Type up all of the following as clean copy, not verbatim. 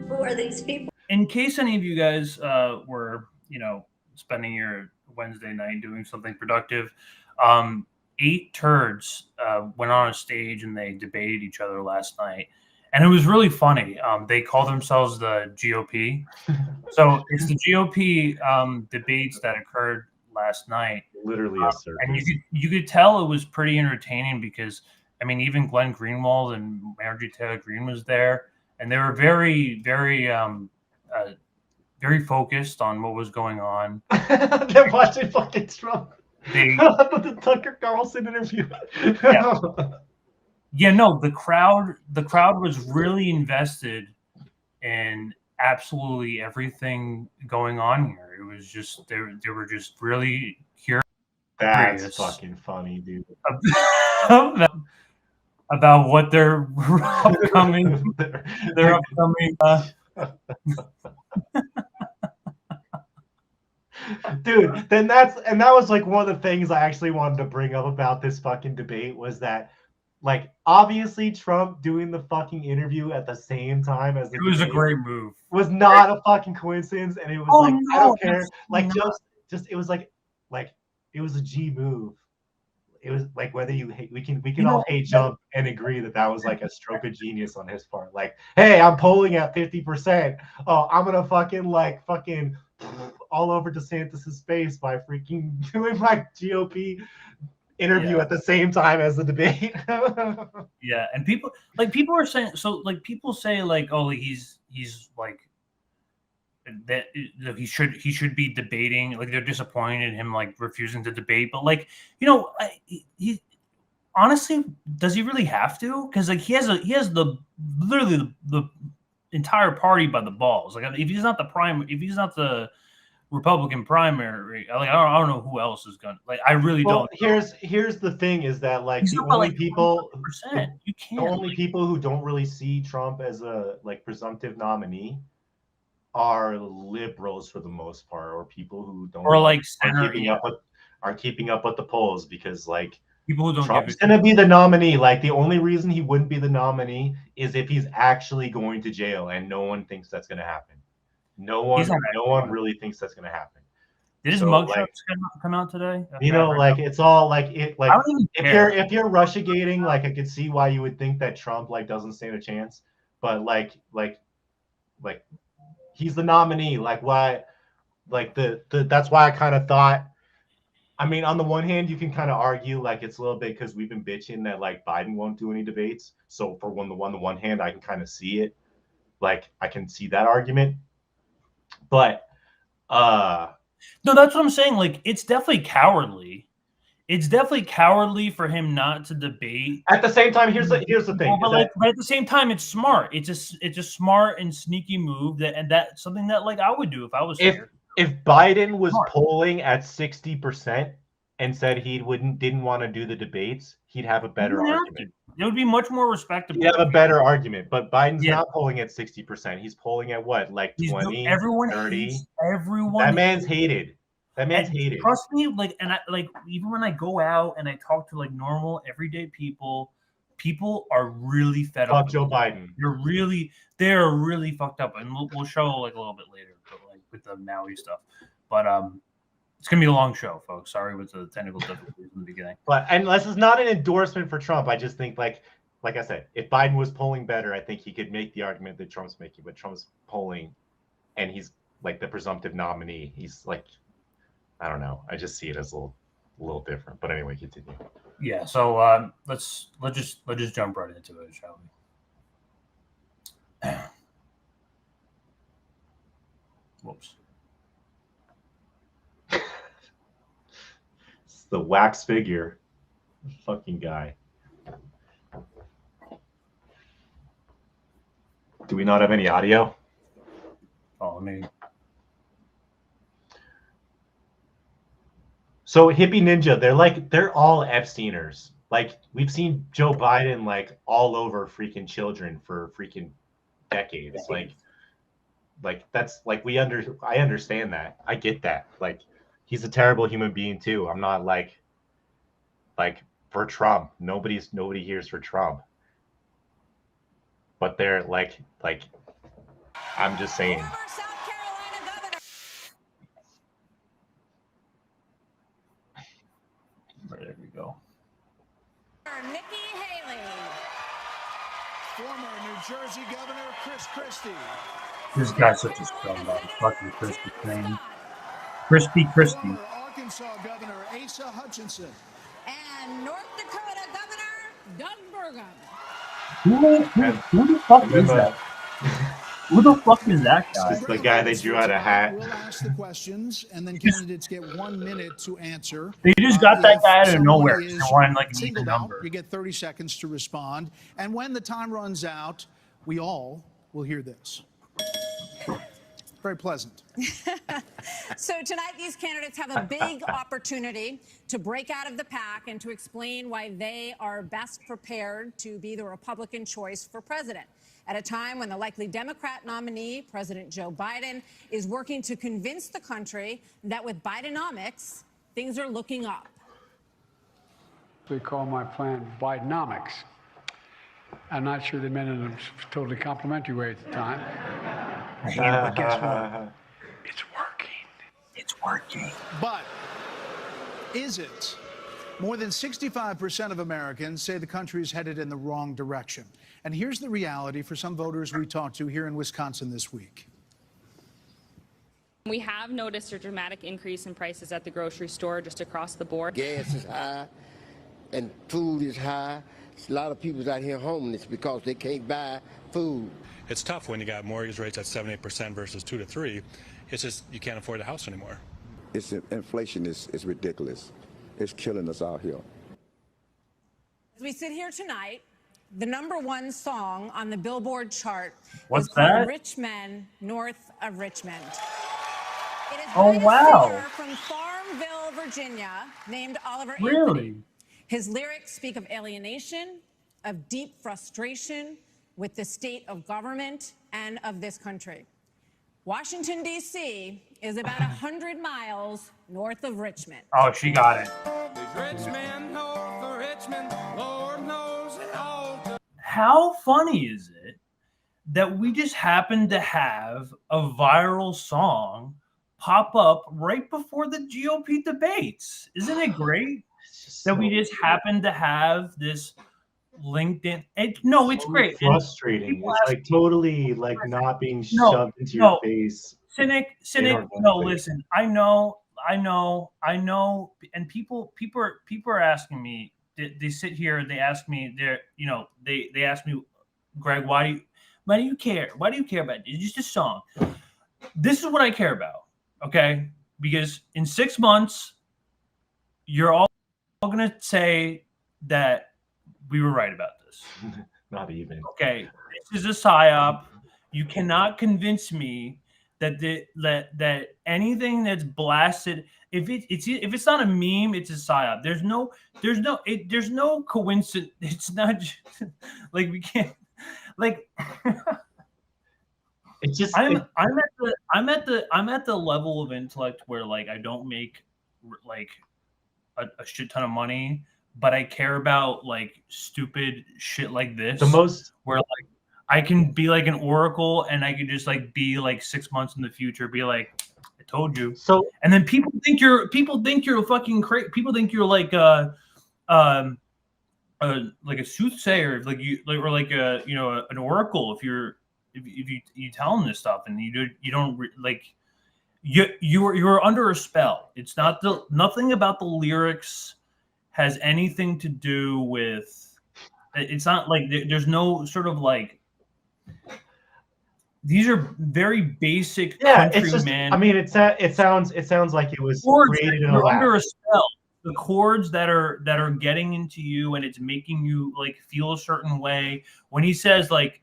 Who are these people? In case any of you guys were, spending your Wednesday night doing something productive, 8 turds went on a stage and they debated each other last night. And it was really funny. They call themselves the GOP. So it's the GOP debates that occurred last night. Literally a circus. And you could tell it was pretty entertaining because, I mean, even Glenn Greenwald and Marjorie Taylor Greene was there. And they were very, very, very focused on what was going on. They're watching fucking Trump. The Tucker Carlson interview. Yeah, no, the crowd was really invested in absolutely everything going on here. It was just they were just really curious. That's fucking funny, dude. About what their upcoming Dude, that was like one of the things I actually wanted to bring up about this fucking debate was that, like, obviously Trump doing the fucking interview at the same time as the it was a great move. Was not a fucking coincidence, and it was I don't care. Like just it was like it was a G move. It was like whether you hate, we can all hate Trump and agree that was like a stroke of genius on his part. Like, hey, I'm polling at 50%. Oh, I'm gonna fucking all over DeSantis's face by freaking doing my GOP interview at the same time as the debate. Yeah, and people are saying people say like, oh, he's like that he should be debating, like they're disappointed in him like refusing to debate, but like, he honestly, does he really have to? Because like he has the literally the entire party by the balls. Like if he's not the Republican primary, like I don't know who else is gonna, like, I really don't know. Here's the thing is that like the only people who don't really see Trump as a like presumptive nominee are liberals for the most part, or people who don't are keeping up with the polls, because like people who don't Trump's gonna be the nominee. Like the only reason he wouldn't be the nominee is if he's actually going to jail, and no one thinks that's gonna happen. No one really thinks that's gonna happen. Did his mugshot come out today? Like it's all like it. Like if you're Russiagating, like I could see why you would think that Trump like doesn't stand a chance, but like he's the nominee. Like why? Like that's why I kind of thought. I mean, on the one hand, you can kind of argue like it's a little bit because we've been bitching that like Biden won't do any debates. So for the one hand, I can kind of see it. Like I can see that argument. But no, that's what I'm saying. Like it's definitely cowardly. It's definitely cowardly for him not to debate. At the same time, here's the thing. But at the same time, it's smart. It's a smart and sneaky move that's something that like I would do if I was here. If Biden was polling at 60% and said he didn't want to do the debates, he'd have a better argument. It would be much more respectable. He'd have a better argument, but Biden's not polling at 60%. He's polling at what, like 20, 30? Everyone. That man's hated. That man's hated. Trust me, like, and I like even when I go out and I talk to like normal everyday people are really fed up. Fuck Joe Biden. They're really fucked up, and we'll show like a little bit later, but like with the Maui stuff. But it's gonna be a long show, folks. Sorry with the technical difficulties in the beginning. But and this is not an endorsement for Trump. I just think like I said, if Biden was polling better, I think he could make the argument that Trump's making. But Trump's polling, and he's like the presumptive nominee. He's like, I don't know. I just see it as a little different. But anyway, continue. Yeah. So let's just jump right into it, shall we? Whoops. It's the wax figure. Fucking guy. Do we not have any audio? Oh, me. So Hippie Ninja, they're all Epsteiners. Like we've seen Joe Biden like all over freaking children for freaking decades. Like that's like I understand that. I get that. Like he's a terrible human being too. I'm not like for Trump. Nobody here's for Trump. but they're like I'm just saying. Former South Carolina governor. There we go. Nikki Haley. Former New Jersey Governor Chris Christie. This guy's such a scumbag. Fucking Crispy Crane. Crispy. Former Arkansas Governor Asa Hutchinson. And North Dakota Governor Doug Burgum. Who the fuck is that? Who the fuck is that guy? It's the guy they drew out a hat. We'll ask the questions, and then candidates get 1 minute to answer. They just got that guy out of Someone nowhere. is They wanted like an singled even out, number. you get 30 seconds to respond. And when the time runs out, we all will hear this. Very pleasant. So tonight, these candidates have a big opportunity to break out of the pack and to explain why they are best prepared to be the Republican choice for president. At a time when the likely Democrat nominee, President Joe Biden, is working to convince the country that with Bidenomics, things are looking up. They call my plan Bidenomics. I'm not sure they meant it in a totally complimentary way at the time. But guess what? It's working. It's working. But is it? More than 65% of Americans say the country is headed in the wrong direction. And here's the reality for some voters we talked to here in Wisconsin this week. We have noticed a dramatic increase in prices at the grocery store just across the board. Gas is high and food is high. A lot of people's out here homeless because they can't buy food. It's tough when you got mortgage rates at 7-8% versus 2 to 3. It's just you can't afford the house anymore. Inflation is ridiculous. It's killing us out here. As we sit here tonight, the #1 song on the Billboard chart What's is called that? Rich Men North of Richmond. It is Oh, by a wow. singer from Farmville, Virginia, named Oliver Really? Anthony. His lyrics speak of alienation, of deep frustration with the state of government and of this country. Washington, D.C. is about 100 miles north of Richmond. Oh, she got it. How funny is it that we just happen to have a viral song pop up right before the GOP debates? Isn't it great that we just happen to have this LinkedIn? It's great. Frustrating. It's like totally like not being No, shoved into no. your face. Cynic. Inordinately. No, listen. I know. And people are asking me. They sit here and they ask me. They ask me, Greg, why do you care? Why do you care about it? It's just a song. This is what I care about. Okay, because in 6 months, you're all gonna say that we were right about this. Not even. Okay, this is a psyop. You cannot convince me that that anything that's blasted, if it's not a meme, it's a psyop. There's no coincidence. It's not just, like we can't like. It's just I'm at the level of intellect where like I don't make like a shit ton of money, but I care about like stupid shit like this. the most. Where like I can be like an oracle and I can just like be like 6 months in the future, be like, I told you. So And then people think you're fucking crazy. People think you're like a soothsayer, like you like, or like a an oracle if you tell them this stuff and you don't you're under a spell. It's not nothing about the lyrics has anything to do with. It's not like there's no sort of like. These are very basic countryman. I mean, it sounds like it was chords created that in a you're lab. under a spell. The chords that are getting into you and it's making you like feel a certain way. When he says like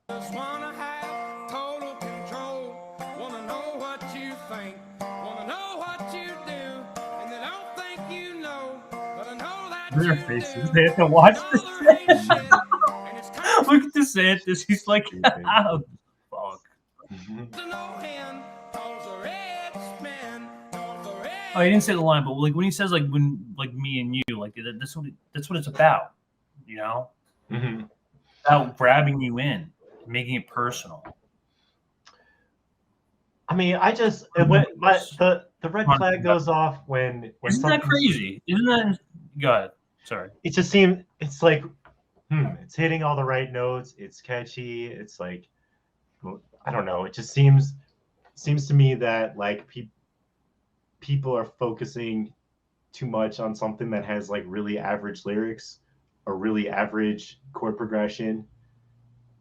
Just wanna have total control. Wanna know what you think. Wanna know what you do. And they don't think you know. But I know that their you faces, do. they have to watch this. All the rain shit, and it's Look at DeSantis. He's like, oh, fuck. to no end. Cause the rich men, cause the rich Oh, he didn't say the line, but like when he says like when like me and you, like that's what it's about, you know. Mm-hmm. about grabbing you in, making it personal. I mean, the red flag goes off when Isn't that crazy? Isn't that? Go ahead. Sorry. It just seems it's like, it's hitting all the right notes. It's catchy. It's like, I don't know. It just seems to me that like people are focusing too much on something that has like really average lyrics or really average chord progression,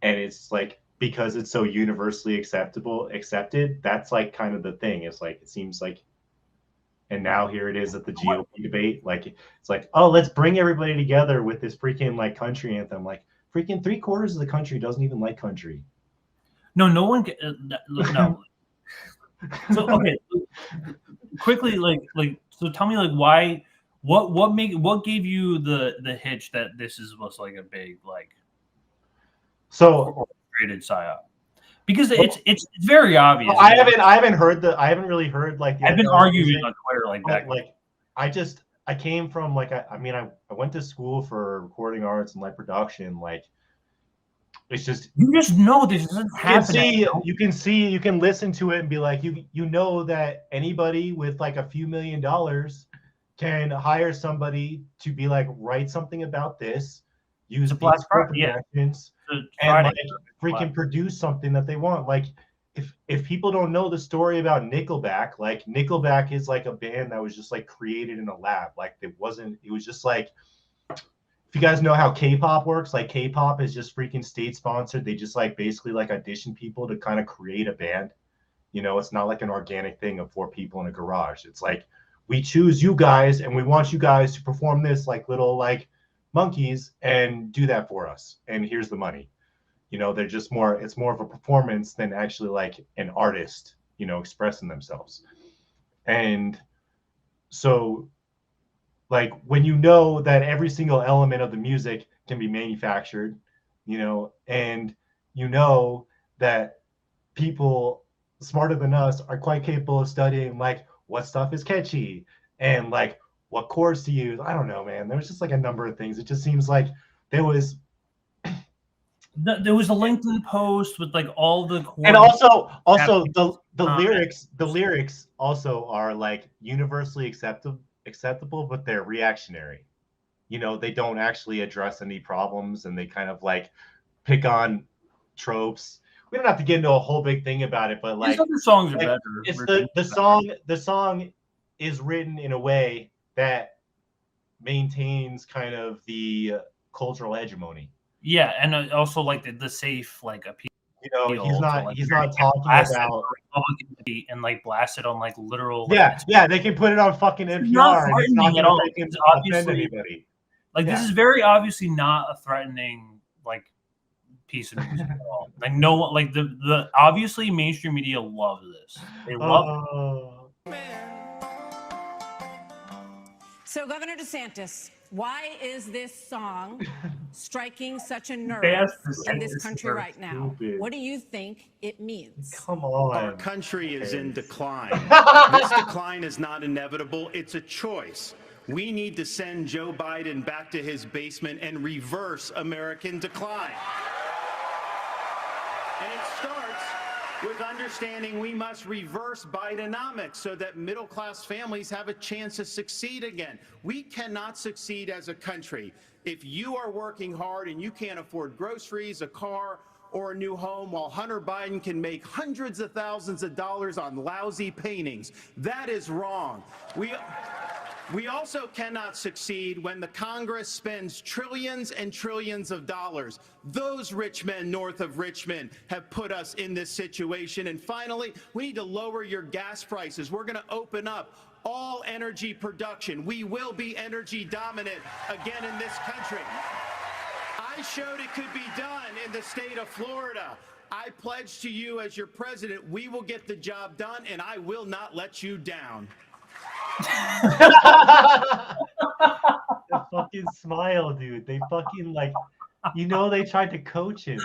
and it's like, because it's so universally accepted, that's like kind of the thing. It's like, it seems like, and now here it is at the GOP debate. Like, it's like, oh, let's bring everybody together with this freaking like country anthem. Like, freaking 3/4 of the country doesn't even like country. No one. No. So okay, quickly, so tell me, like, why? What gave you the hitch that this was like a big like so created psyop? Because it's very obvious. I haven't really heard like I've been arguing on Twitter like that. Like, I came from like, I went to school for recording arts and like production. Like, it's just, you just know this isn't happening. You can listen to it and be like, you know that anybody with like a few $1 million can hire somebody to be like, write something about this, use these projections, and like freaking produce something that they want. Like, if people don't know the story about Nickelback, like Nickelback is like a band that was just like created in a lab. Like, it was just like, if you guys know how K-pop works, like K-pop is just freaking state sponsored. They just like basically like audition people to kind of create a band. You know, it's not like an organic thing of 4 people in a garage. It's like, we choose you guys and we want you guys to perform this like little like monkeys and do that for us. And here's the money. You know, they're just it's more of a performance than actually like an artist, you know, expressing themselves. And so, like, when you know that every single element of the music can be manufactured, you know, and you know that people smarter than us are quite capable of studying like what stuff is catchy and like what chords to use. I don't know, man. There was just like a number of things. It just seems like there was a LinkedIn post with like all the chords. And also the lyrics also are like universally acceptable, but they're reactionary. You know, they don't actually address any problems, and they kind of like pick on tropes. We don't have to get into a whole big thing about it, but like, these other songs are like, better. It's the song is written in a way that maintains kind of the cultural hegemony. Yeah, and also like the safe like appeal. You know, he's not talking about Republican and like blast it on like literal. Yeah, they can put it on fucking NPR. It's not and at all. It's obviously anybody. Like, this is very obviously not a threatening like piece of music at all. Like, no one, like the obviously mainstream media love this. They love it. So, Governor DeSantis, why is this song striking such a nerve in this country right now? What do you think it means? Come on. Our country is in decline. This decline is not inevitable. It's a choice. We need to send Joe Biden back to his basement and reverse American decline. And it starts with understanding we must reverse Bidenomics so that middle-class families have a chance to succeed again. We cannot succeed as a country if you are working hard and you can't afford groceries, a car, or a new home, while Hunter Biden can make hundreds of thousands of dollars on lousy paintings. That is wrong. We also cannot succeed when the Congress spends trillions and trillions of dollars. Those rich men north of Richmond have put us in this situation. And finally, we need to lower your gas prices. We're going to open up all energy production. We will be energy dominant again in this country. I showed it could be done in the state of Florida. I pledge to you as your president, we will get the job done, and I will not let you down. The fucking smile, dude. They fucking like, you know, they tried to coach him.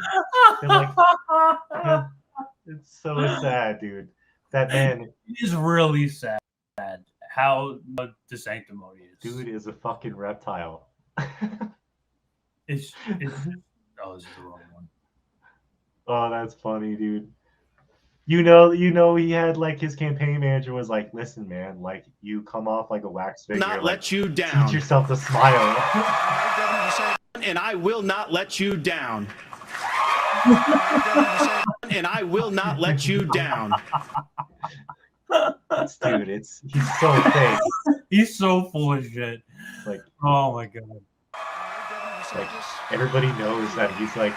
They're like, it's so sad, dude. That man it is really sad how sanctimonious. Dude is a fucking reptile. it's Oh, this is the wrong one. Oh, that's funny, dude. You know, he had like his campaign manager was like, "Listen, man, like you come off like a wax figure. Not like, let you down. Teach yourself to smile." And I will not let you down. And I will not let you down. Dude, he's so fake. He's so full of shit. Like, oh my god. Like everybody knows that he's like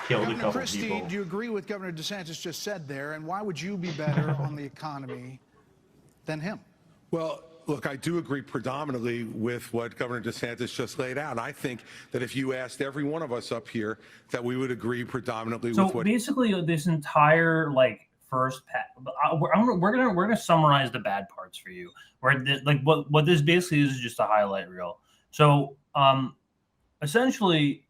killed Governor a couple Christie, people. do you agree with Governor DeSantis just said there? And why would you be better on the economy than him? Well, look, I do agree predominantly with what Governor DeSantis just laid out. I think that if you asked every one of us up here, that we would agree predominantly with what. So basically, this entire like first we're gonna summarize the bad parts for you. Where like what this basically is just a highlight reel. So essentially,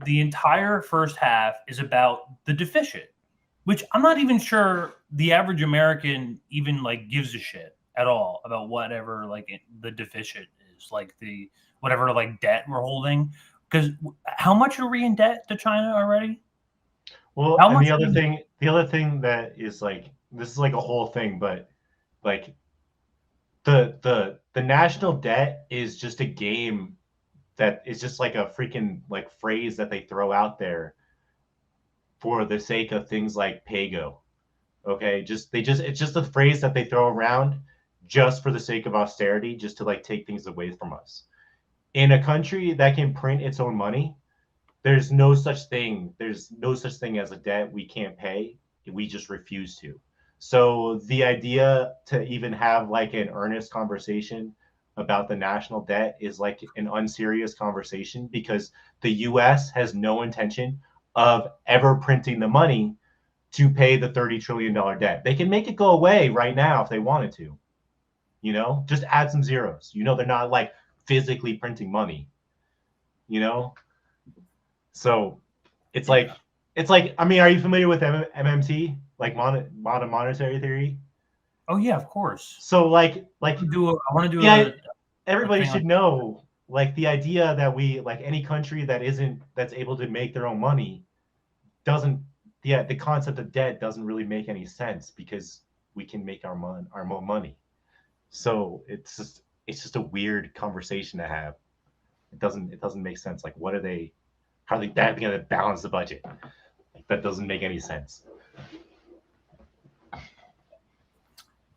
the entire first half is about the deficit, which I'm not even sure the average American even like gives a shit at all about whatever like the deficit is, like the whatever like debt we're holding. Because how much are we in debt to China already? Well, and the other thing that is like, this is like a whole thing, but like the national debt is just a game that is just like a freaking like phrase that they throw out there for the sake of things like PAYGO. Okay, it's just a phrase that they throw around just for the sake of austerity, just to like take things away from us. In a country that can print its own money, there's no such thing. There's no such thing as a debt we can't pay. We just refuse to. So the idea to even have like an earnest conversation about the national debt is like an unserious conversation, because the US has no intention of ever printing the money to pay the $30 trillion debt. They can make it go away right now if they wanted to, you know, just add some zeros. You know, they're not like physically printing money, you know? So it's like, I mean, are you familiar with MMT, like modern monetary theory? Oh yeah, of course. So like I want to do everybody should know, like the idea that we, like any country that's able to make their own money the concept of debt doesn't really make any sense, because we can make our own money. So it's just a weird conversation to have. It doesn't make sense. Like, how are they going to balance the budget? Like, that doesn't make any sense.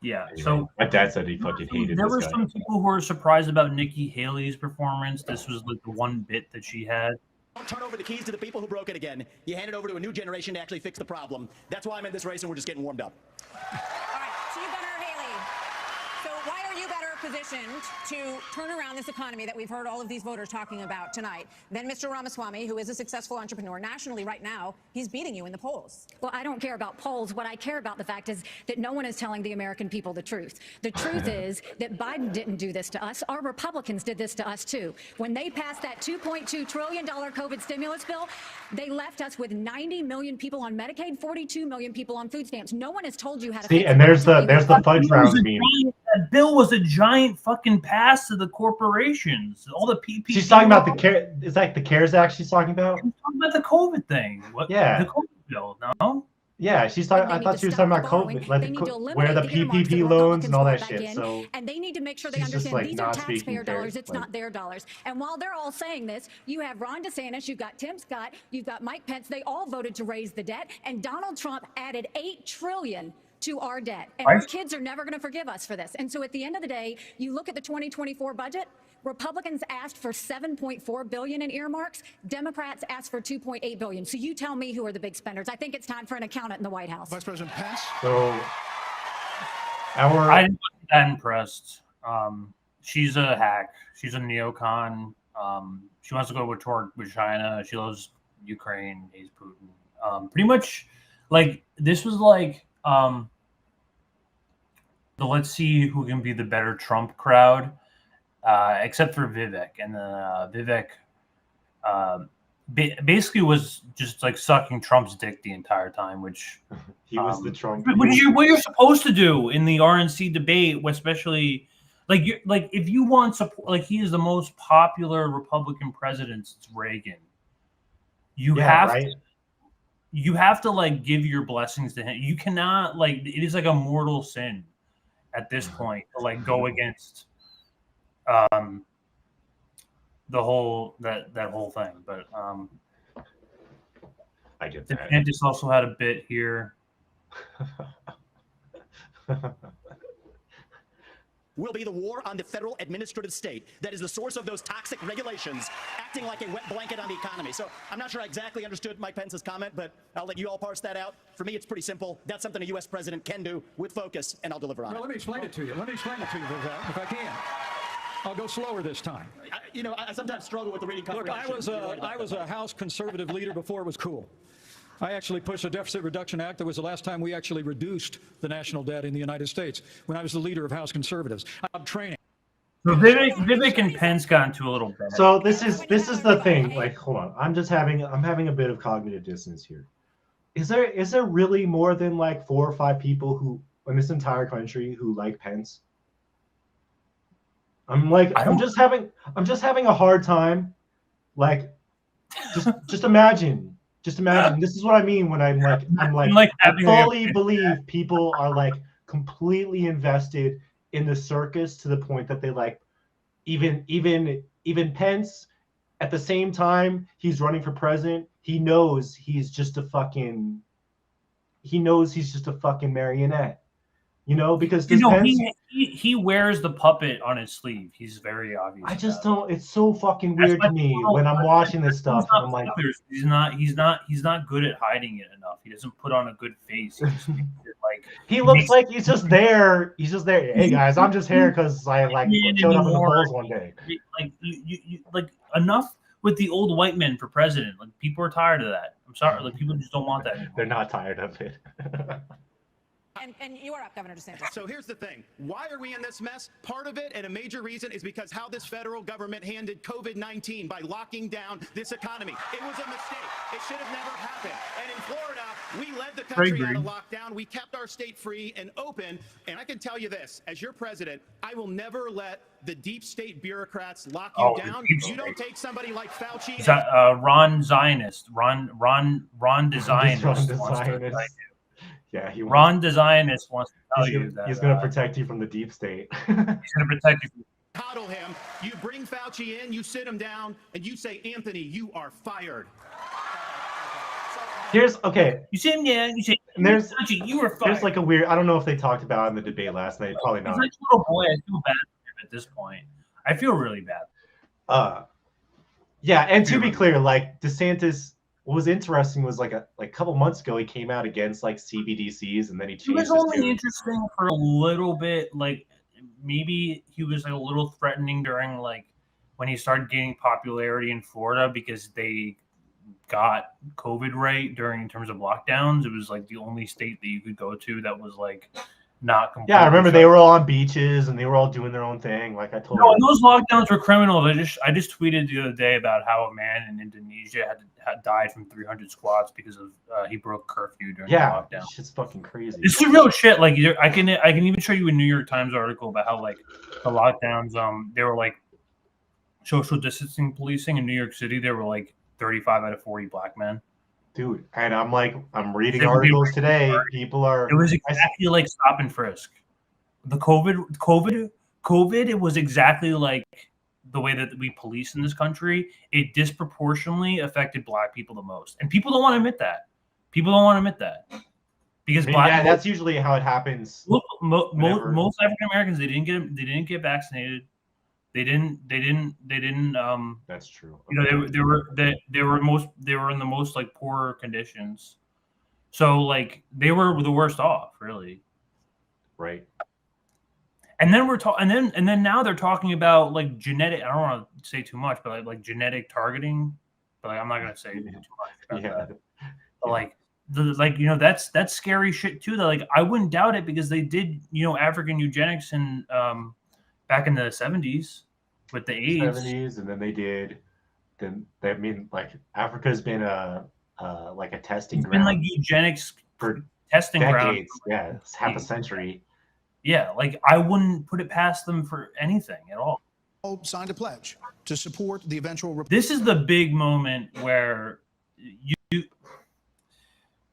Yeah. Anyway, So my dad said he fucking hated there this were guy. some people who were surprised about Nikki Haley's performance. This was like the one bit that she had. Don't turn over the keys to the people who broke it again. You hand it over to a new generation to actually fix the problem. That's why I'm in this race, and we're just getting warmed up. All right, so you, Governor Haley. So why are you better positioned to turn around this economy that we've heard all of these voters talking about tonight than Mr. Ramaswamy, who is a successful entrepreneur nationally right now? He's beating you in the polls. Well, I don't care about polls. What I care about the fact is that no one is telling the American people the truth. The truth is that Biden didn't do this to us. Our Republicans did this to us, too. When they passed that $2.2 trillion COVID stimulus bill, they left us with 90 million people on Medicaid, 42 million people on food stamps. No one has told you how to See, and there's the fudge round meme. That bill was a giant fucking pass to the corporations. All the PPP. She's talking about is like the CARES Act she's talking about? She's talking about the COVID thing. What? Yeah. The COVID bill, no? Yeah, she's talking. I thought she was talking about COVID, like where the PPP loans and all that shit. So and they need to make sure they she's just, understand like, these are not speaking taxpayer fair, dollars. It's like- not their dollars. And while they're all saying this, you have Ron DeSantis, you've got Tim Scott, you've got Mike Pence. They all voted to raise the debt, and Donald Trump added $8 trillion to our debt. And our kids are never going to forgive us for this. And so at the end of the day, you look at the 2024 budget, Republicans asked for $7.4 billion in earmarks. Democrats asked for $2.8 billion. So you tell me who are the big spenders. I think it's time for an accountant in the White House. Vice President Pence? So I didn't get that impressed. She's a hack. She's a neocon. She wants to go with China. She loves Ukraine. Hates Putin. Pretty much, like, this was like the let's see who can be the better Trump crowd, except for Vivek. And then Vivek basically was just like sucking Trump's dick the entire time, which he was the Trump. What you're supposed to do in the RNC debate, especially like if you want support, like he is the most popular Republican president since Reagan. you Yeah, have right. to, you have to like give your blessings to him. You cannot like it is like a mortal sin at this point to like go against the whole that whole thing. But I get that. DeSantis also had a bit here. Will be the war on the federal administrative state that is the source of those toxic regulations acting like a wet blanket on the economy. So I'm not sure I exactly understood Mike Pence's comment, but I'll let you all parse that out. For me, it's pretty simple. That's something a U.S. president can do with focus, and I'll deliver on it. Well, let me explain it to you. Let me explain it to you, if I can. I'll go slower this time. I sometimes struggle with the reading Look, comprehension. I was a House conservative leader before it was cool. I actually pushed a Deficit Reduction Act. That was the last time we actually reduced the national debt in the United States, when I was the leader of House conservatives. I'm training. So Vivek and Pence got into a little bit. So this is the thing. Like, hold on, I'm having a bit of cognitive dissonance here. Is there really more than like 4 or 5 people who in this entire country who like Pence? I'm just having a hard time. Like, just imagine. Just imagine. This is what I mean when I fully believe people are like completely invested in the circus to the point that they like even Pence. At the same time, he's running for president. He knows he's just a fucking marionette. You know, because Pence, he wears the puppet on his sleeve. He's very obvious. I just don't. It's so fucking weird to me when I'm watching this stuff. And I'm like, he's not good at hiding it enough. He doesn't put on a good face. He just makes it like he looks like he's just there. He's just there. Hey guys, I'm just here because I like showed up in the polls one day. Like you like enough with the old white men for president. Like people are tired of that. I'm sorry. Like people just don't want that anymore. They're not tired of it. And you are up, Governor DeSantis. So here's the thing. Why are we in this mess? Part of it, and a major reason, is because how this federal government handled COVID-19 by locking down this economy. It was a mistake. It should have never happened. And in Florida, we led the country out of lockdown. We kept our state free and open. And I can tell you this, as your president, I will never let the deep state bureaucrats lock you down. You don't take somebody like Fauci. Ron Zionist. Ron DeZionist. Yeah, Ron DeZionist wants to tell you that he's going to protect you from the deep state. He's going to protect you. Coddle him. You bring Fauci in. You sit him down, and you say, "Anthony, you are fired." Here's okay. You see him, yeah. You say, Fauci, you were fired. There's like a weird. I don't know if they talked about it in the debate last night. Probably not. He's like a little boy. I feel bad for him at this point. I feel really bad. Yeah, and to be clear, like DeSantis. What was interesting was like a couple months ago he came out against like CBDCs and then he changed. It was only interesting for a little bit. Like maybe he was like a little threatening during like when he started gaining popularity in Florida because they got COVID right during in terms of lockdowns. It was like the only state that you could go to that was like not completely. Yeah, I remember they were all on beaches and they were all doing their own thing. Like I told you. And those lockdowns were criminal. I just tweeted the other day about how a man in Indonesia had died from 300 squats because of he broke curfew during the lockdown. Shit's fucking crazy. It's the real shit. Like I can even show you a New York Times article about how like the lockdowns they were like social distancing policing in New York City. There were like 35 out of 40 black men. Dude, and I'm reading articles today. People are. It was exactly like stop and frisk. The COVID. It was exactly like the way that we police in this country. It disproportionately affected black people the most, and people don't want to admit that. Because that's usually how it happens. Look, most African Americans they didn't get vaccinated. They didn't. That's true. You know, they were in the most like poor conditions, so like they were the worst off, really. Right. And then and then now they're talking about like genetic. I don't want to say too much, but like genetic targeting. But like, I'm not gonna say too much about that. But that's scary shit too. That like I wouldn't doubt it because they did African eugenics in back in the 70s with the AIDS. 70s, and then they did. Like Africa's been a testing ground. It's been like eugenics for testing decades. ground. Yeah, it's half a century. Yeah, like I wouldn't put it past them for anything at all. Signed a pledge to support the eventual. This is the big moment where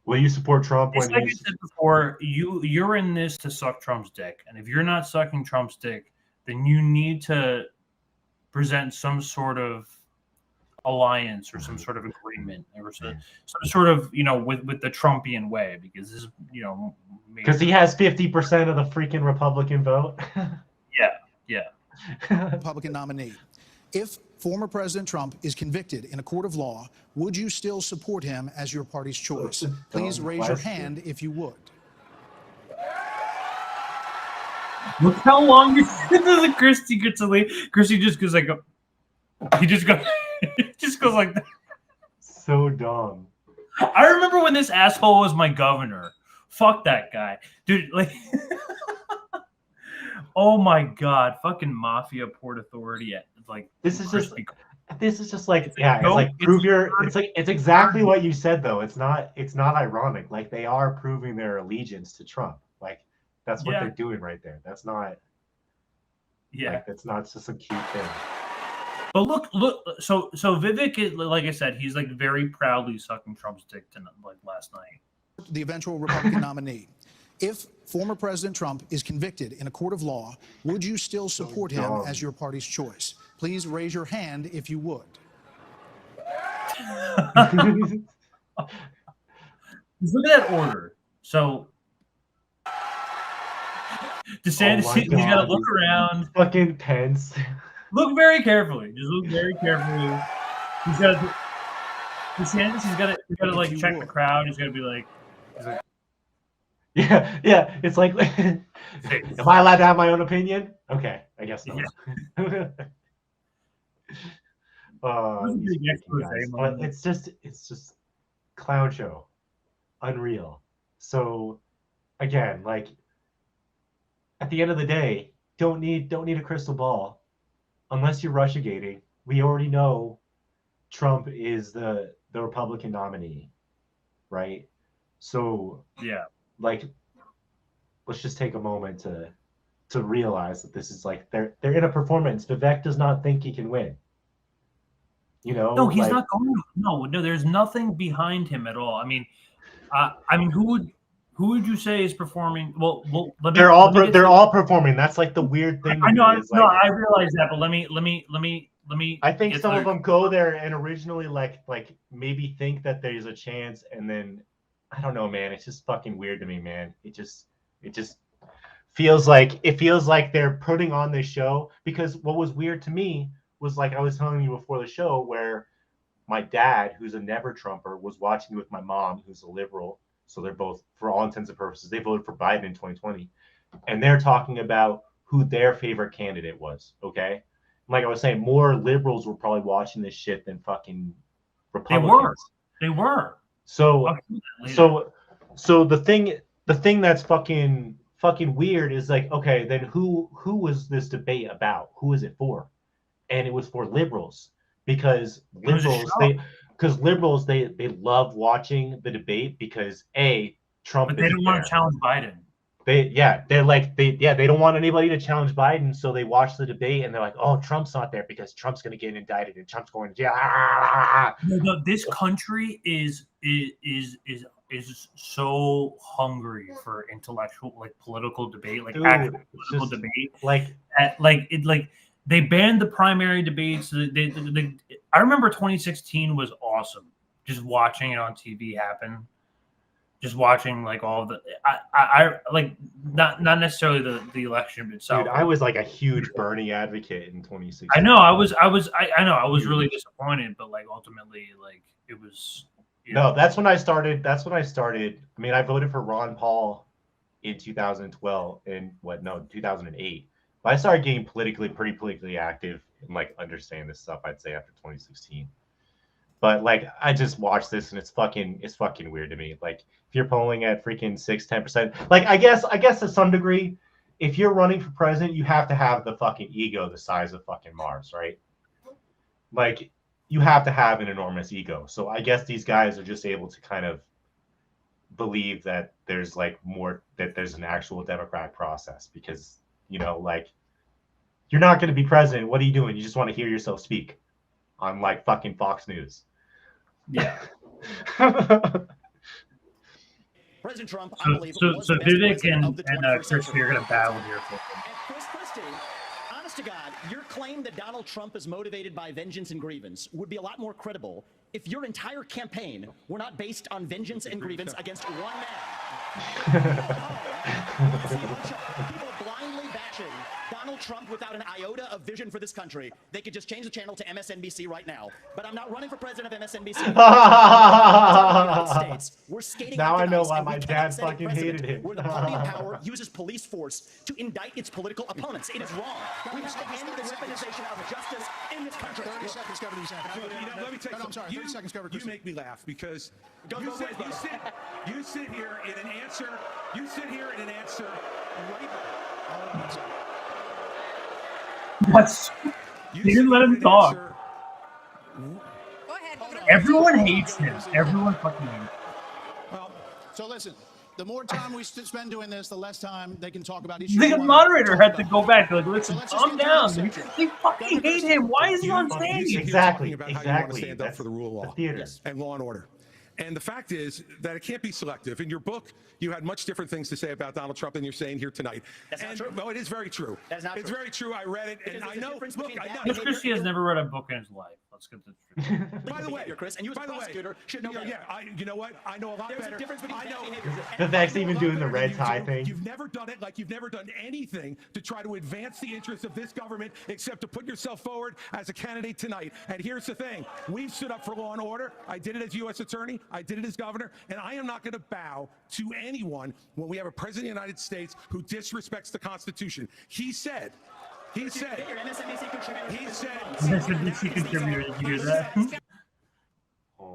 Will you support Trump when like I said before, you're in this to suck Trump's dick, and if you're not sucking Trump's dick, then you need to present some sort of alliance or some sort of agreement or some sort of with the Trumpian way, because this is because he has 50% of the freaking Republican vote. yeah. Republican nominee. If former President Trump is convicted in a court of law, would you still support him as your party's choice? Please raise your hand if you would. Look how long Christy gets to leave. Christy just goes like, he just goes like that. So dumb. I remember when this asshole was my governor. Fuck that guy, dude. Like, oh my god, fucking mafia port authority. Like, this is just like, it's exactly what you said though. It's not ironic. Like, they are proving their allegiance to Trump. Like, that's what they're doing right there. That's not. Like, that's not just a cute thing. But look. So Vivek is, like I said, he's like very proudly sucking Trump's dick like last night. The eventual Republican nominee. If former President Trump is convicted in a court of law, would you still support him as your party's choice? Please raise your hand if you would. Look at that order. So DeSantis, he's got to look around. Fucking Pence. Look very carefully. Just look very carefully. He's got to. DeSantis, he's got to like check the crowd. He's got to be like. Yeah. It's like, am I allowed to have my own opinion? Okay, I guess so. Yeah. But it's just clown show, unreal. So again, like, at the end of the day, don't need a crystal ball, unless you're Russiagating. We already know Trump is the Republican nominee, right? So yeah, like, let's just take a moment to realize that this is like they're in a performance. Vivek does not think he can win. No, he's not going. No, there's nothing behind him at all. I mean, who would you say is performing? Well, they're all performing. That's like the weird thing. I know. I realize that, but let me. I think some of them go there and originally like maybe think that there's a chance, and then I don't know, man. It's just fucking weird to me, man. It just feels like they're putting on this show, because what was weird to me was, like I was telling you before the show, where my dad, who's a never Trumper, was watching with my mom, who's a liberal. So they're both, for all intents and purposes, they voted for Biden in 2020, and they're talking about who their favorite candidate was. Okay, like I was saying, more liberals were probably watching this shit than fucking Republicans. They were. So the thing that's fucking weird is, like, okay, then who was this debate about? Who is it for? And it was for liberals, because liberals they love watching the debate, because Trump. But they don't want to challenge Biden. They don't want anybody to challenge Biden, so they watch the debate and they're like, oh, Trump's not there because Trump's going to get indicted and Trump's going to jail. No, this country is so hungry for intellectual, like, political debate, like, actual political debate. Like they banned the primary debates. I remember 2016 was awesome. Just watching it on TV happen. Just watching, like, all of the, I like, not necessarily the election itself. Dude, I was like a huge Bernie advocate in 2016. I know I was really disappointed, but, like, ultimately, like, it was. No, that's when I started. I mean, I voted for Ron Paul in 2012 and 2008. But I started getting pretty politically active and, like, understanding this stuff, I'd say, after 2016. But, like, I just watched this and it's fucking weird to me. Like, if you're polling at freaking 6-10%, like, I guess to some degree, if you're running for president, you have to have the fucking ego the size of fucking Mars, right? Like, you have to have an enormous ego. So I guess these guys are just able to kind of believe that there's, like, more, that there's an actual democratic process, because, like, you're not going to be president. What are you doing? You just want to hear yourself speak on, like, fucking Fox News. Yeah. President Trump, I believe, So was the best Vivek president of the and 21st Chris century. are going to battle here for And Chris Christie, honest to God, your claim that Donald Trump is motivated by vengeance and grievance would be a lot more credible if your entire campaign were not based on vengeance and grievance against one man. People blindly bashing Donald Trump without an iota of vision for this country. They could just change the channel to MSNBC right now. But I'm not running for president of MSNBC. We're skating Now on I know ice, why and we my cannot dad set a fucking precedent hated him. where the party in power uses police force to indict its political opponents. It is wrong. We have to end the weaponization of justice in this country. 30 seconds, Governor DeSantis. Let me take I'm sorry, 30 seconds, Governor. You make me laugh because You sit here in an answer. You sit here in an answer right. What? You didn't let him talk. Go ahead. Everyone hates him. Everyone fucking hates him. Well, so listen. The more time we spend doing this, the less time they can talk about each The moderator had to go back. Like, listen, calm down. They fucking hate him. Why is he on stage? Exactly. About how you want to stand up for the rule of law and law and order. And the fact is that it can't be selective. In your book, you had much different things to say about Donald Trump than you're saying here tonight. That's not true. Well, it is very true. That's not It's true. very true. I read it, and I know. Look, I know. Chris Christie has never read a book in his life. Let's get this straight. By the way, Chris, and you as a prosecutor should know better. Yeah, you know what? I know a lot There's better. a difference between I know. Vivek's even doing the red tie thing. You've never done it like you've never done anything to try to advance the interests of this government except to put yourself forward as a candidate tonight. And here's the thing. We've stood up for law and order. I did it as U.S. attorney. I did it as governor. And I am not going to bow to anyone when we have a president of the United States who disrespects the Constitution. He said, MSNBC contributor, did you hear that?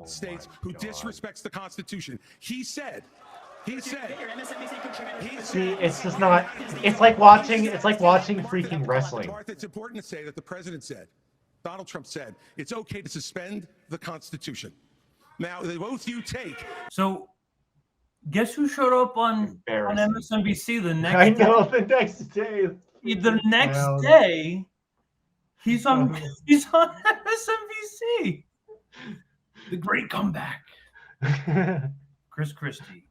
States who disrespects the Constitution. He said. See, it's just not. It's like watching freaking wrestling. Martha, it's important to say that the president said, Donald Trump said, it's okay to suspend the Constitution. Now, the oath you take. So, guess who showed up on MSNBC the next I know, the next day. The next day, he's on MSNBC. The great comeback. Chris Christie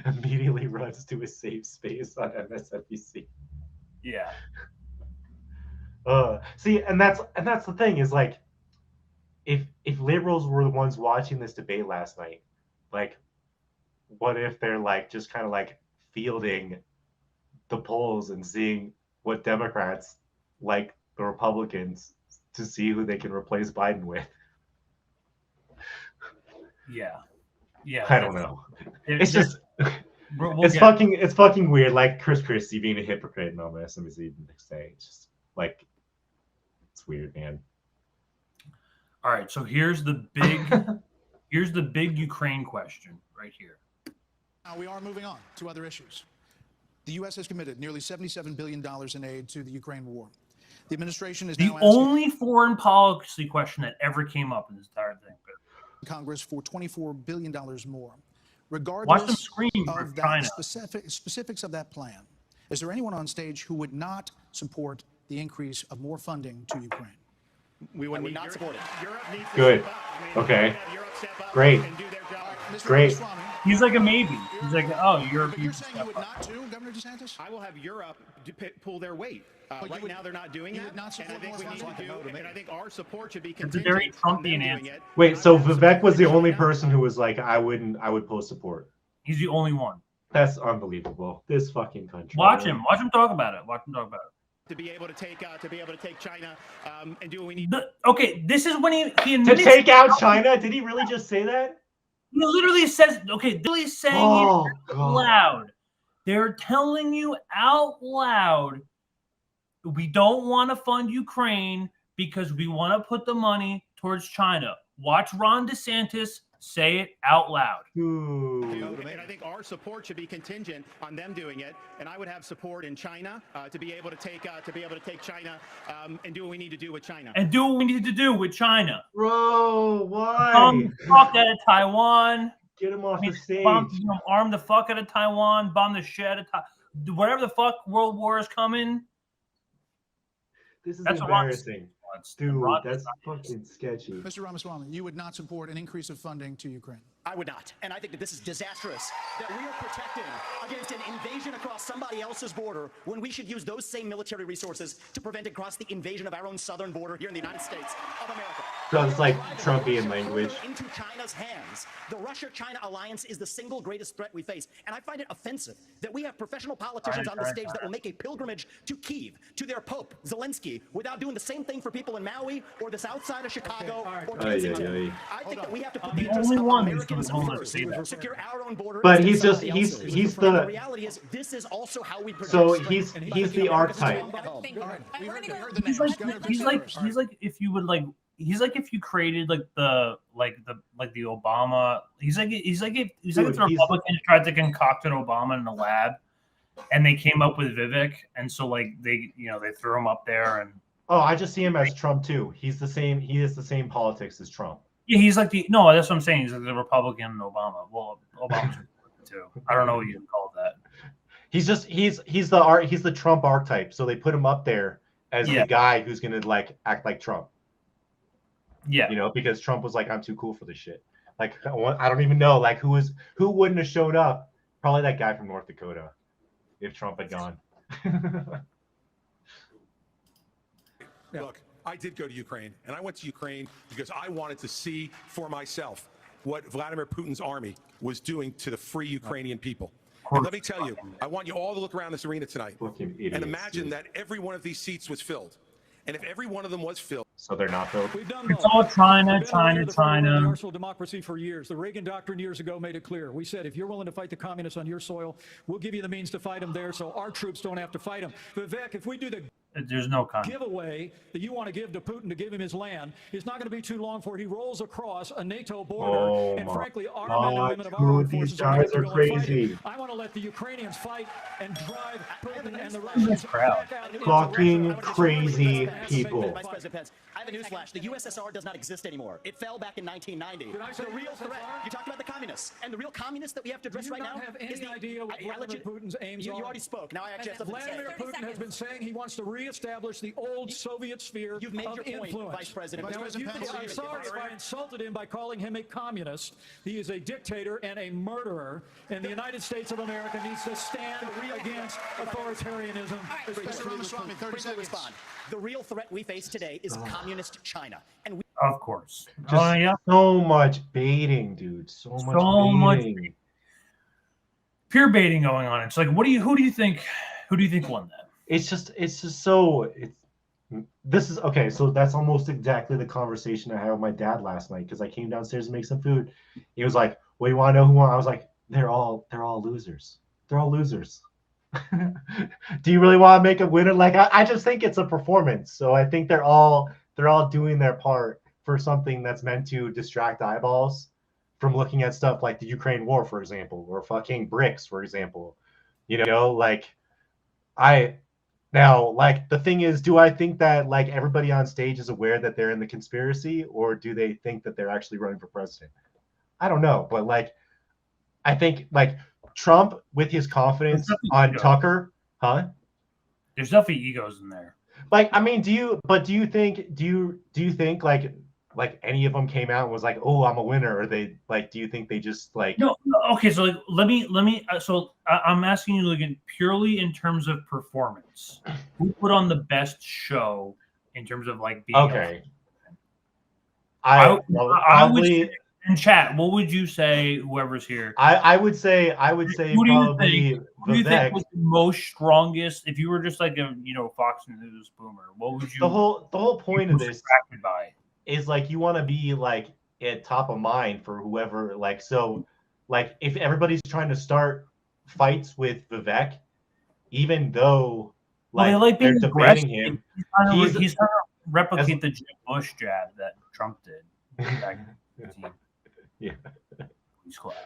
immediately runs to a safe space on MSNBC. Yeah. See, and that's the thing is like, if liberals were the ones watching this debate last night, like, what if they're like just kind of like fielding the polls and seeing what Democrats like the Republicans to see who they can replace Biden with? Yeah. I don't know. It's fucking weird. Like Chris Christie being a hypocrite and on MSNBC the next day. It's just like, it's weird, man. All right, so here's the big Ukraine question right here. Now we are moving on to other issues. The U.S. has committed nearly $77 billion in aid to the Ukraine war. The administration is now only foreign policy question that ever came up in this entire thing. Congress for $24 billion more. Regardless Watch them scream of China. Specifics of that plan, is there anyone on stage who would not support the increase of more funding to Ukraine? We would not support it. Good. Okay. Great. Great. He's like a maybe. He's like, oh, you're saying you would not too, Governor DeSantis? I will have Europe pull their weight. Right now, they're not doing that, and I think we need to do. And I think our support should be contingent. It's a very Trumpian answer. Wait, so Vivek was the only person who was like, I would post support. He's the only one. That's unbelievable. This fucking country. Watch him talk about it. To be able to take China and do what we need. Okay, this is when he to take out China. Did he really just say that? He literally says, okay, literally saying it out loud. They're telling you out loud, we don't want to fund Ukraine because we want to put the money towards China. Watch Ron DeSantis say it out loud. And I think our support should be contingent on them doing it. And I would have support in China to be able to take China and do what we need to do with China. Bro, why? Bomb the fuck out of Taiwan. Get him off the stage. Arm the fuck out of Taiwan. Bomb the shit out of Taiwan. Whatever the fuck world war is coming. This is embarrassing. Dude, that's fucking sketchy. Mr. Ramaswamy, you would not support an increase of funding to Ukraine? I would not. And I think that this is disastrous, that we are protecting against an invasion across somebody else's border when we should use those same military resources to prevent across the invasion of our own southern border here in the United States of America. So it's like Trumpian language. Into China's hands. The Russia-China alliance is the single greatest threat we face. And I find it offensive that we have professional politicians on the stage that will make a pilgrimage to Kyiv, to their Pope, Zelensky, without doing the same thing for people in Maui or the south side of Chicago or Kensington. I think that we have to put the interests of Americans first, secure our own border. But he's the reality is this is also how we protect. So he's the archetype. He's like if you would like. He's like if you created like the Obama. He's like if the Republicans tried to concoct an Obama in the lab, and they came up with Vivek, and so like they threw him up there and. Oh, I just see him as Trump too. He's the same. He has the same politics as Trump. Yeah, he's like that's what I'm saying. He's like the Republican Obama. Well, Obama's too. I don't know what you call that. He's the Trump archetype. So they put him up there as the guy who's gonna like act like Trump. Yeah, because Trump was like, I'm too cool for this shit. Like, I don't even know, like, who wouldn't have showed up? Probably that guy from North Dakota, if Trump had gone. Look, I did go to Ukraine, and I went to Ukraine because I wanted to see for myself what Vladimir Putin's army was doing to the free Ukrainian people. And let me tell you, I want you all to look around this arena tonight and imagine that every one of these seats was filled. And if every one of them was filled. So they're not filled. It's all China. Universal democracy for years. The Reagan doctrine years ago made it clear. We said, if you're willing to fight the communists on your soil, we'll give you the means to fight them there so our troops don't have to fight them. Vivek, if we do the there's no giveaway that you want to give to Putin to give him his land, it's not going to be too long before he rolls across a NATO border. And frankly, our men and women of our armed forces are crazy. I want to let the Ukrainians fight and drive Putin and the Russians back out. Fucking crazy people. Vice President Pence, I have a newsflash. The USSR does not exist anymore. It fell back in 1990. The real threat, you talked about the communists, and the real communists that we have to address right now have any idea what Vladimir Putin's aims are? You already spoke. Now I actually have something to say. Vladimir Putin has been saying he wants to reestablish the old Soviet sphere You've made of your point, influence. Vice President. I'm sorry if I insulted him by calling him a communist. He is a dictator and a murderer, and the United States of America needs to stand against authoritarianism. Mr. Ramaswamy, 30 seconds. The real threat we face today is communist China. And of course. So much baiting, dude. So much baiting. Pure baiting going on. It's like, who do you think won that? It's just so this is okay. So that's almost exactly the conversation I had with my dad last night because I came downstairs to make some food. He was like, "Well, you want to know who won?" I was like, "They're all losers. They're all losers." Do you really want to make a winner? Like I just think it's a performance. So I think they're all doing their part for something that's meant to distract eyeballs from looking at stuff like the Ukraine war, for example, or fucking BRICS, for example. Like the thing is, do I think that like everybody on stage is aware that they're in the conspiracy, or do they think that they're actually running for president? I don't know, but like I think like Trump with his confidence on Tucker, huh? There's definitely egos in there. Like, I mean, do you think like any of them came out and was like, "Oh, I'm a winner," or they like? Do you think they just like? No. Okay, so like, let me. So I'm asking you again purely in terms of performance. Who put on the best show in terms of like being okay? I would. In chat, what would you say? Whoever's here, I would say probably who do you think was the most strongest? If you were just like a Fox News boomer, what would you? The whole point of this by? Is like you want to be like at top of mind for whoever like so like if everybody's trying to start fights with Vivek, even though they're debating him, he's trying to replicate the Jim Bush jab that Trump did. Yeah. He's glad.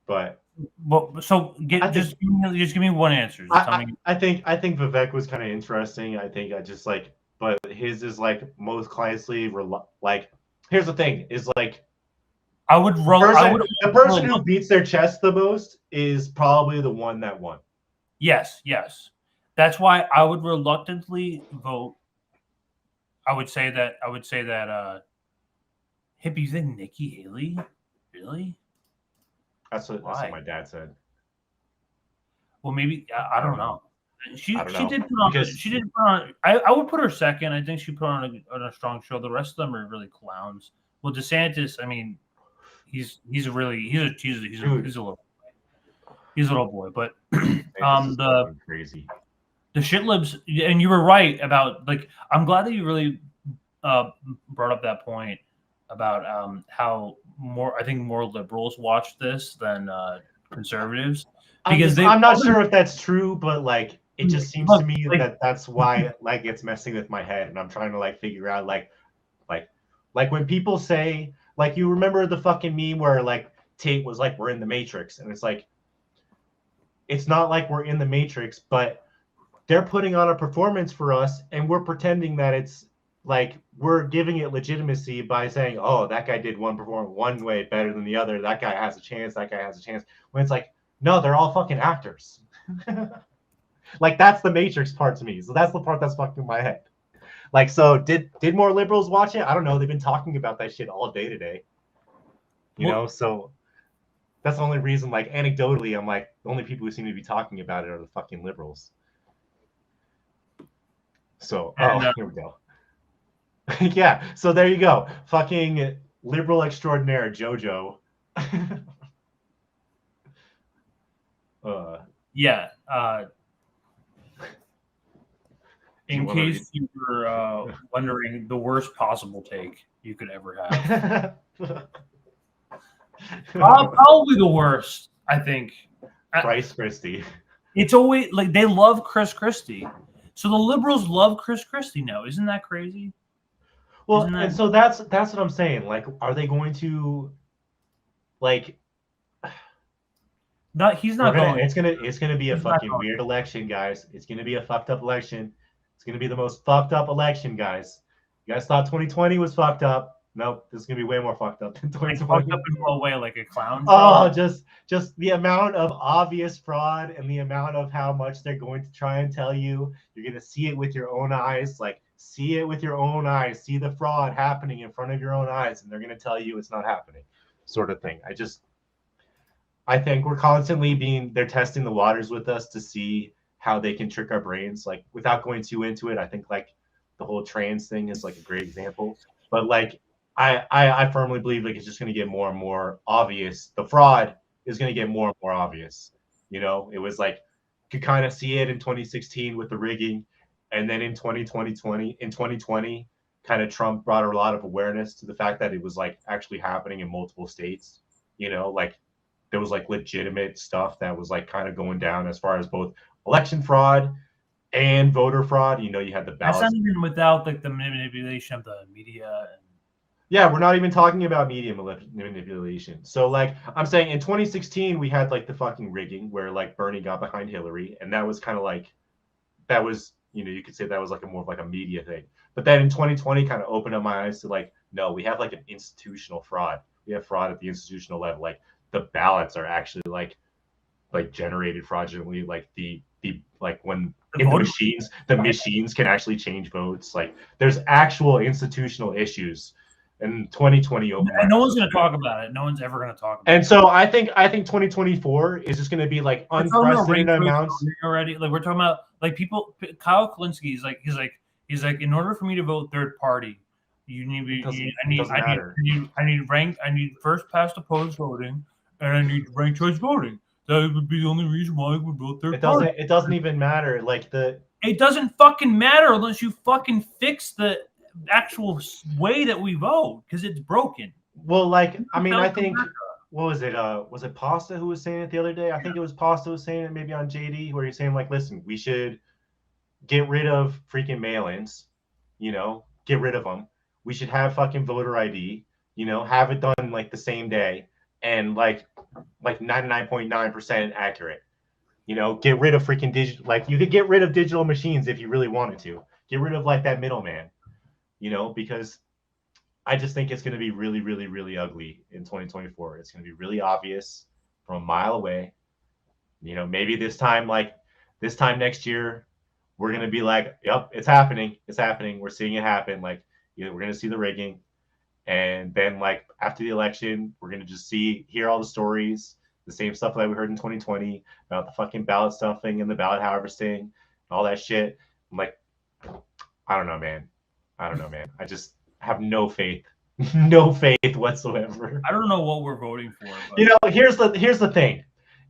But so just give me one answer. I think Vivek was kind of interesting. I think but his is like most closely like. Here's the thing: is like the person who beats their chest the most is probably the one that won. Yes, That's why I would reluctantly vote. I would say that Hippie, you think Nikki Haley? Really? That's what my dad said. Well, maybe I don't know. She I don't know. did put on. Because She did put on. I would put her second. I think she put on a strong show. The rest of them are really clowns. Well, DeSantis, I mean, he's a little boy, but crazy. The shitlibs, and you were right about, like, I'm glad that you really brought up that point about how I think more liberals watch this than conservatives, because I'm not sure if that's true, but like it just seems to me that that's why like it's messing with my head, and I'm trying to like figure out like when people say, like, you remember the fucking meme where like Tate was like, we're in the Matrix, and it's like, it's not like we're in the Matrix, but they're putting on a performance for us, and we're pretending that it's like we're giving it legitimacy by saying, oh, that guy did one way better than the other, that guy has a chance, when it's like, no, they're all fucking actors. Like, that's the Matrix part to me. So that's the part that's fucking my head. Like, so did more liberals watch it? I don't know. They've been talking about that shit all day today. You know, so that's the only reason, like, anecdotally, I'm like, the only people who seem to be talking about it are the fucking liberals. So, here we go. Yeah, so there you go. Fucking liberal extraordinaire JoJo. Yeah. In case you were wondering, the worst possible take you could ever have. Probably the worst, I think. Bryce Christie. It's always like they love Chris Christie. So the liberals love Chris Christie now. Isn't that crazy? Well, and so that's what I'm saying. Like, are they going to, like, he's not going. It's gonna be a fucking weird election, guys. It's gonna be a fucked up election. It's gonna be the most fucked up election, guys. You guys thought 2020 was fucked up. Nope, this is gonna be way more fucked up than 2020. Like, fucked up in what way? Like a clown? Oh, just the amount of obvious fraud and the amount of how much they're going to try and tell you. You're gonna see it with your own eyes. Like, see it with your own eyes. See the fraud happening in front of your own eyes, and they're gonna tell you it's not happening, sort of thing. I think we're constantly they're testing the waters with us to see how they can trick our brains. Like, without going too into it, I think like the whole trans thing is like a great example. But like, I firmly believe like it's just going to get more and more obvious. The fraud is going to get more and more obvious. You know, it was like, you could kind of see it in 2016 with the rigging, and then in 2020, kind of Trump brought a lot of awareness to the fact that it was like actually happening in multiple states. You know, like, there was like legitimate stuff that was like kind of going down as far as both election fraud and voter fraud. You know, you had the ballots. That's not even without like the manipulation of the media. Yeah, we're not even talking about media manipulation. So like, I'm saying in 2016, we had like the fucking rigging where like Bernie got behind Hillary. And that was kind of like, that was, you know, you could say that was like more of like a media thing. But then in 2020 kind of opened up my eyes to like, no, we have like an institutional fraud. We have fraud at the institutional level. Like, the ballots are actually like generated fraudulently. Like when the machines can actually change votes. Like, there's actual institutional issues. And 2020 And no one's going to talk about it. No one's ever going to talk about it. And so I think 2024 is just going to be like unprecedented amounts already. Like, we're talking about like people. Kyle Kalinske is like he's like in order for me to vote third party, you need I need first past opposed voting, and I need ranked choice voting. That would be the only reason why I would vote third party. It doesn't even matter. Like, it doesn't fucking matter unless you fucking fix the actual way that we vote, because it's broken. Well, like, I mean, I think, what was it? Was it Pasta who was saying it the other day? I think it was Pasta who was saying it maybe on JD, where he's saying like, listen, we should get rid of freaking mail-ins, you know, get rid of them. We should have fucking voter ID, you know, have it done like the same day, and like 99.9% accurate. You know, get rid of freaking digital. Like, you could get rid of digital machines if you really wanted to. Get rid of like that middleman, you know, because I just think it's going to be really, really, really ugly in 2024. It's going to be really obvious from a mile away. You know, maybe this time next year, we're going to be like, yep, it's happening. It's happening. We're seeing it happen. Like, we're going to see the rigging. And then, like, after the election, we're going to just hear all the stories, the same stuff that we heard in 2020 about the fucking ballot stuffing and the ballot harvesting, all that shit. I'm like, I don't know, man. I just have no faith. No faith whatsoever. I don't know what we're voting for. But... here's the thing,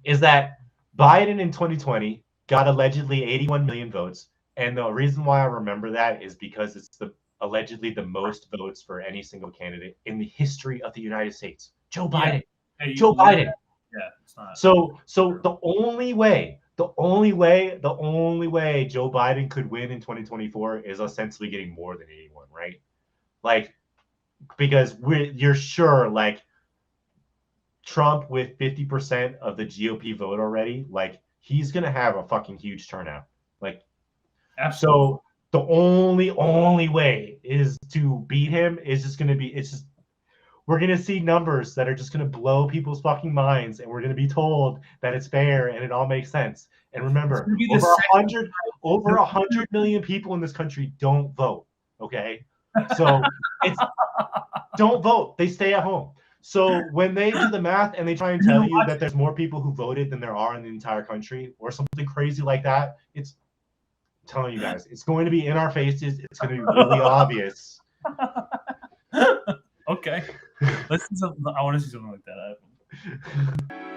is that Biden in 2020 got allegedly 81 million votes. And the reason why I remember that is because it's allegedly the most votes for any single candidate in the history of the United States. Joe Biden. Yeah. Joe Biden. Yeah, it's not. So the only way Joe Biden could win in 2024 is essentially getting more than 81, right? Like, because you're sure, like, Trump with 50% of the GOP vote already, like, he's gonna have a fucking huge turnout. Like, absolutely. So the only way is to beat him is just gonna be, we're gonna see numbers that are just gonna blow people's fucking minds, and we're gonna be told that it's fair and it all makes sense. And remember, over 100 million people in this country don't vote. Okay, so don't vote. They stay at home. So when they do the math and they try and tell you that there's more people who voted than there are in the entire country, or something crazy like that, I'm telling you guys, it's going to be in our faces. It's going to be really obvious. Okay. I want to see something like that happen.